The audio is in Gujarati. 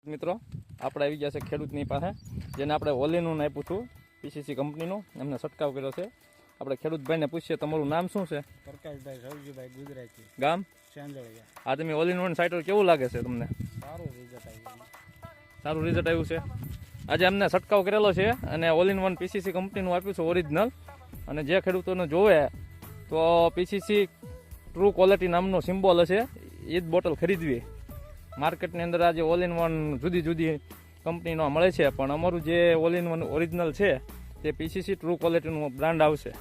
મિત્રો આપણે આવી ગયા છે ખેડૂતની પાસે, જેને આપણે ઓલીનું આપ્યું હતું પીસીસી કંપનીનું, એમને છંટકાવ કર્યો છે. આપણે ખેડૂતભાઈને પૂછીએ, તમારું નામ શું છે? પ્રકાશભાઈ સવજીભાઈ ગુજરાતી, ગામ ચાંદળિયા. આ તમે ઓલીન સાઇટર કેવું લાગે છે તમને? સારું રિઝલ્ટ આવ્યું. સારું રિઝલ્ટ આવ્યું છે. આજે અમને છંટકાવ કરેલો છે અને ઓલ-ઇન-વન પીસીસી કંપનીનું આપ્યું છે ઓરિજિનલ. અને જે ખેડૂતોને જોવે તો પીસીસી ટ્રુ ક્વોલિટી નામનો સિમ્બોલ હશે, એ જ બોટલ ખરીદવી. માર્કેટની અંદર આજે ઓલ-ઇન-વન જુદી જુદી કંપનીનો મળે છે, પણ અમારું જે ઓલ-ઇન-વન ઓરિજિનલ છે તે પીસીસી ટ્રુ ક્વોલિટીનું બ્રાન્ડ આવશે.